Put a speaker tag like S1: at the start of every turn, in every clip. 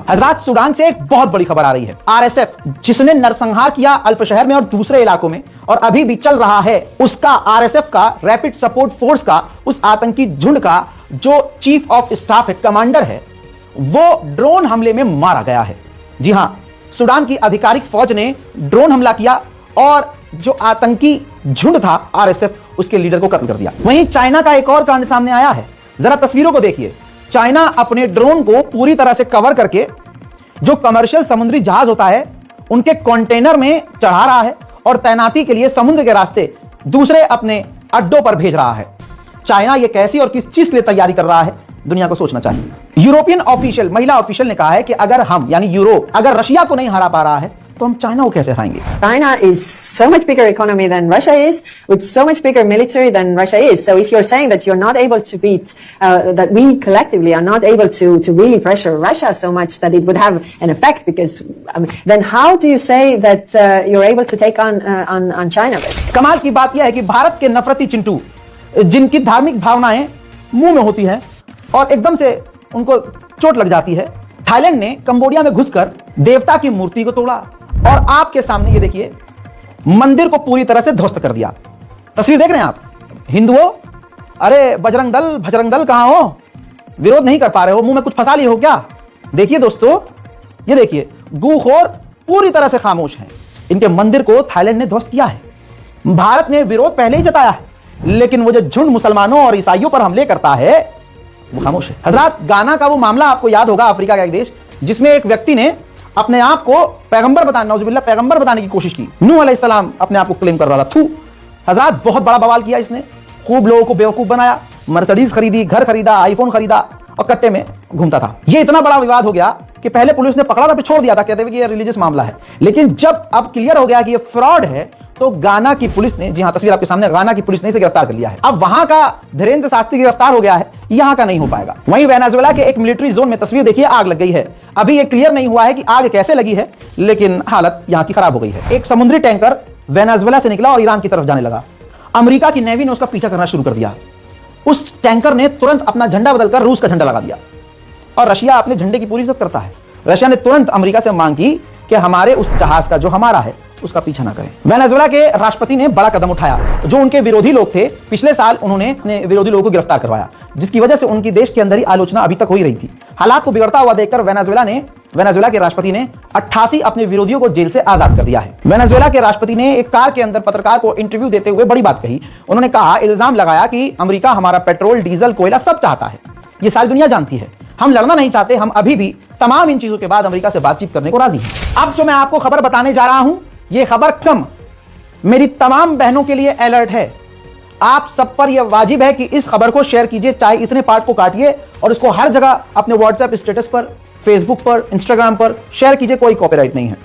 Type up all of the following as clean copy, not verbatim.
S1: हजरात, सूडान से एक बहुत बड़ी खबर आ रही है। आरएसएफ जिसने नरसंहार किया अल्पशहर में और दूसरे इलाकों में और अभी भी चल रहा है, उसका आरएसएफ का रैपिड सपोर्ट फोर्स का, उस आतंकी झुंड का जो चीफ ऑफ स्टाफ है, कमांडर है, वो ड्रोन हमले में मारा गया है। जी हां, सूडान की आधिकारिक फौज ने ड्रोन हमला किया और जो आतंकी झुंड था आरएसएफ, उसके लीडर को कत्ल कर दिया। वहीं चाइना का एक और कांड सामने आया है। जरा तस्वीरों को देखिए। चाइना अपने ड्रोन को पूरी तरह से कवर करके जो कमर्शियल समुद्री जहाज होता है उनके कंटेनर में चढ़ा रहा है और तैनाती के लिए समुद्र के रास्ते दूसरे अपने अड्डों पर भेज रहा है। चाइना ये कैसी और किस चीज के लिए तैयारी कर रहा है, दुनिया को सोचना चाहिए। यूरोपियन ऑफिशियल, महिला ऑफिशियल ने कहा है कि अगर हम यानी यूरोप अगर रशिया को नहीं हरा पा रहा है तो हम चाइना को कैसे हराएंगे।
S2: China is so much bigger economy than Russia is, with so much bigger military than Russia is. So if you're saying that you're not able to beat, that we collectively are not able to really pressure Russia so much that it would have an effect, because then how do you say that you're able to take on China?
S1: कमाल की बात यह है कि भारत के नफरती चिंटू, जिनकी धार्मिक भावनाएं मुंह में होती हैं और एकदम से उनको चोट लग जाती है, थाईलैंड ने कंबोडिया में घुसकर देवता की मूर्ति को तोड़ा और आपके सामने ये देखिए मंदिर को पूरी तरह से ध्वस्त कर दिया। तस्वीर देख रहे हैं आप। हिंदुओं, अरे बजरंग दल कहां हो? विरोध नहीं कर पा रहे हो? मुंह में कुछ फंसा लिए हो क्या? देखिए दोस्तों, ये देखिए, गूखोर पूरी तरह से खामोश हैं। इनके मंदिर को थाईलैंड ने ध्वस्त किया है। भारत ने विरोध पहले ही जताया है, लेकिन वो जो झुंड मुसलमानों और ईसाइयों पर हमले करता है वो खामोश है। हजरात, गाना का वो मामला आपको याद होगा, अफ्रीका का एक देश जिसमें एक व्यक्ति ने अपने आप को पैगंबर बताने, नौजुबिल्लाह, पैगंबर बताने की कोशिश की। नूह अलैहिस्सलाम अपने आप को क्लेम कर रहा था। थू हजरात, बहुत बड़ा बवाल किया इसने, खूब लोगों को बेवकूफ बनाया, मर्सिडीज खरीदी, घर खरीदा, आईफोन खरीदा और कट्टे में घूमता था। ये इतना बड़ा विवाद हो गया कि पहले पुलिस ने पकड़ा था, फिर छोड़ दिया था, कहते हुए कि ये रिलीजियस मामला है। लेकिन जब अब क्लियर हो गया कि ये फ्रॉड है तो गाना की पुलिस ने, जी हां तस्वीर आपके सामने, गाना की पुलिस ने इसे गिरफ्तार कर लिया है। अब वहां का धीरेन्द्र शास्त्री गिरफ्तार हो गया है, यहां का नहीं हो पाएगा। वहीं वेनेजुएला के एक मिलिट्री जोन में तस्वीर देखिए, आग लग गई है। अभी ये क्लियर नहीं हुआ है कि आग कैसे लगी है, लेकिन हालत यहां की खराब हो गई है। एक समुद्री टैंकर वेनेजुएला से निकला और ईरान की तरफ जाने लगा। अमेरिका की नेवी ने उसका पीछा करना शुरू कर दिया। उस टैंकर ने तुरंत अपना झंडा बदलकर रूस का झंडा लगा दिया और रशिया अपने झंडे की पूरी इज्जत करता है। रशिया ने तुरंत अमेरिका से मांग की कि हमारे उस जहाज का जो हमारा है उसका पीछा ना करें। वेनेजुएला के राष्ट्रपति ने बड़ा कदम उठाया। जो उनके विरोधी लोग थे, पिछले साल उन्होंने अपने विरोधी लोगों को गिरफ्तार करवाया, जिसकी वजह से उनकी देश के अंदर ही आलोचना अभी तक हो ही रही थी। हालात को बिगड़ता हुआ देखकर वेनेजुएला के राष्ट्रपति ने 88 अपने विरोधियों को जेल से आजाद कर दिया है। वेनेजुएला के राष्ट्रपति ने एक कार के अंदर पत्रकार को इंटरव्यू देते हुए बड़ी बात कही। उन्होंने कहा, इल्जाम लगाया कि अमेरिका हमारा पेट्रोल, डीजल, कोयला सब चाहता है। ये सारी दुनिया जानती है। हम लड़ना नहीं चाहते, हम अभी भी तमाम इन चीजों के बाद अमेरिका से बातचीत करने को राजी हैं। अब जो मैं आपको खबर बताने जा रहा हूं, यह खबर कम मेरी तमाम बहनों के लिए अलर्ट है। आप सब पर यह वाजिब है कि इस खबर को शेयर कीजिए, चाहे इतने पार्ट को काटिए और इसको हर जगह अपने व्हाट्सएप स्टेटस पर, फेसबुक पर, इंस्टाग्राम पर शेयर कीजिए। कोई कॉपीराइट नहीं है।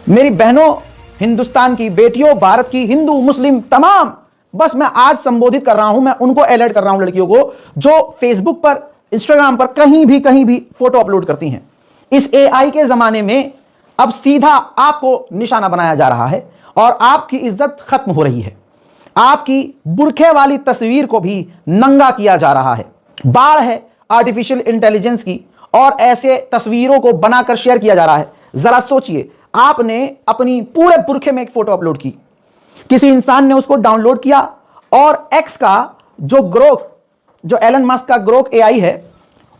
S1: मेरी बहनों, हिंदुस्तान की बेटियों, भारत की हिंदू मुस्लिम तमाम, बस मैं आज संबोधित कर रहा हूं, मैं उनको अलर्ट कर रहा हूं, लड़कियों को जो फेसबुक पर, इंस्टाग्राम पर कहीं भी फोटो अपलोड करती हैं। इस एआई के जमाने में अब सीधा आपको निशाना बनाया जा रहा है और आपकी इज्जत खत्म हो रही है। आपकी बुरखे वाली तस्वीर को भी नंगा किया जा रहा है। बाढ़ है आर्टिफिशियल इंटेलिजेंस की और ऐसे तस्वीरों को बनाकर शेयर किया जा रहा है। जरा सोचिए, आपने अपनी पूरे बुरखे में एक फोटो अपलोड की, किसी इंसान ने उसको डाउनलोड किया और एक्स का जो ग्रोक, जो एलन मस्क का ग्रोक एआई है,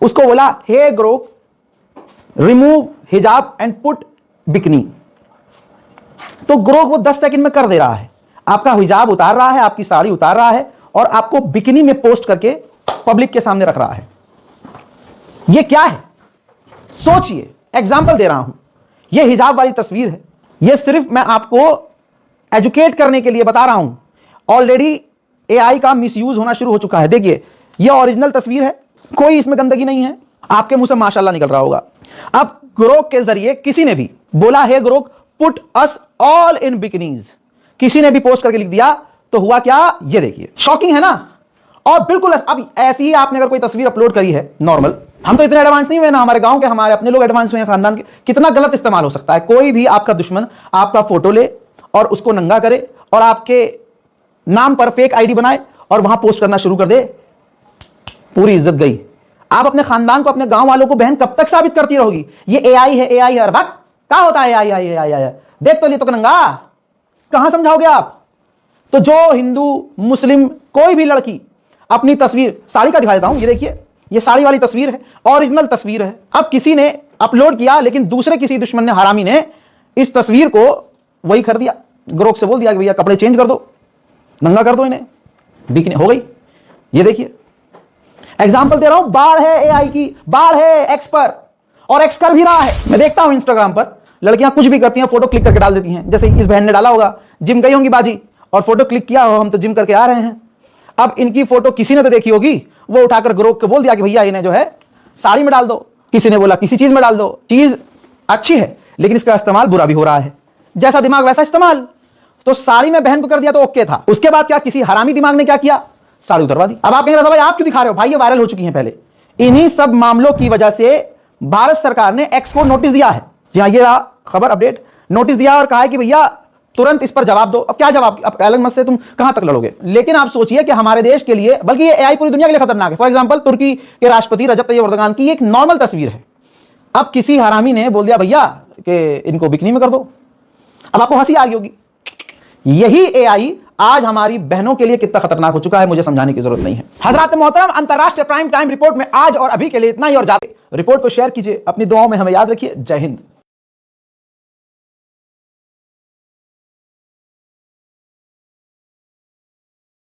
S1: उसको बोला, हे ग्रोक, रिमूव हिजाब एंड पुट बिकनी। तो ग्रोक वो 10 सेकंड में कर दे रहा है। आपका हिजाब उतार रहा है, आपकी साड़ी उतार रहा है और आपको बिकनी में पोस्ट करके पब्लिक के सामने रख रहा है। ये क्या है? सोचिए, एग्जाम्पल दे रहा हूं। ये हिजाब वाली तस्वीर है। ये सिर्फ मैं आपको एजुकेट करने के लिए बता रहा हूं। ऑलरेडी एआई का मिसयूज होना शुरू हो चुका है। देखिए, ये ओरिजिनल तस्वीर है, कोई इसमें गंदगी नहीं है। आपके मुंह से माशाल्लाह निकल रहा होगा। अब ग्रोक के जरिए किसी ने भी बोला, hey Grok, put us all in bikinis, किसी ने भी पोस्ट करके लिख दिया तो हुआ क्या? ये देखिए, शॉकिंग है ना। और बिल्कुल अब ऐसी ही आपने अगर कोई तस्वीर अपलोड करी है नॉर्मल, हम तो इतने एडवांस नहीं हुए ना, हमारे गांव के हमारे अपने लोग एडवांस हुए हैं, खानदान के, कितना गलत इस्तेमाल हो सकता है। कोई भी आपका दुश्मन आपका फोटो ले और उसको नंगा करे और आपके नाम पर फेक आईडी बनाए और वहां पोस्ट करना शुरू कर दे, पूरी इज्जत गई। आप अपने खानदान को, अपने गांव वालों को बहन कब तक साबित करती रहोगी ये एआई है, एआई है? बात क्या होता है एआई आई एआई आई? देख तो लिए तो नंगा, कहां समझाओगे आप? तो जो हिंदू मुस्लिम कोई भी लड़की अपनी तस्वीर, साड़ी का दिखा देता हूं, ये देखिए, ये साड़ी वाली तस्वीर है, ओरिजिनल तस्वीर है। अब किसी ने अपलोड किया, लेकिन दूसरे किसी दुश्मन ने, हरामी ने इस तस्वीर को वही कर दिया, ग्रोक से बोल दिया कि भैया कपड़े चेंज कर दो, नंगा कर दो इन्हें, बिकने हो गई। ये देखिए एग्जाम्पल दे रहा हूं, बाढ़ है एआई की, बाढ़ है एक्स पर, और एक्स कर भी रहा है। मैं देखता हूं इंस्टाग्राम पर लड़कियां कुछ भी करती हैं, फोटो क्लिक करके डाल देती हैं। जैसे इस बहन ने डाला होगा, जिम गई होंगी बाजी और फोटो क्लिक किया हो, हम तो जिम करके आ रहे हैं। अब इनकी फोटो किसी ने तो देखी होगी, वो उठाकर ग्रुप को बोल दिया कि भैया इन्हें जो है साड़ी में डाल दो, किसी ने बोला किसी चीज में डाल दो। चीज अच्छी है लेकिन इसका इस्तेमाल बुरा भी हो रहा है, जैसा दिमाग वैसा इस्तेमाल। तो साड़ी में बहन को कर दिया तो ओके था, उसके बाद क्या किसी हरामी दिमाग ने क्या किया, साड़ी उतरवा दी। अब आप कहेंगे भाई आप क्यों दिखा रहे हो, भाई ये वायरल हो चुकी है पहले। इन्हीं सब मामलों की वजह से भारत सरकार ने एक्स को नोटिस दिया है। जी हाँ, ये रहा खबर अपडेट, नोटिस दिया और कहा है कि भैया तुरंत इस पर जवाब दो। अब क्या जवाब, अब एलन मस्क से तुम कहां तक लड़ोगे? लेकिन आप सोचिए कि हमारे देश के लिए, बल्कि ये एआई पूरी दुनिया के लिए खतरनाक है। फॉर एग्जांपल तुर्की के राष्ट्रपति रजब तैयब एर्दोगान की एक नॉर्मल तस्वीर है, अब किसी हरामी ने बोल दिया भैया कि इनको बिकनी में कर दो। अब आपको हंसी आ रही होगी। यही एआई आज हमारी बहनों के लिए कितना खतरनाक हो चुका है, मुझे समझाने की जरूरत नहीं है। हजरत मोहतरम, अंतरराष्ट्रीय प्राइम टाइम रिपोर्ट में आज और अभी के लिए इतना ही, और जाते रिपोर्ट को शेयर कीजिए, अपनी दुआओं में हमें याद रखिए। जय हिंद।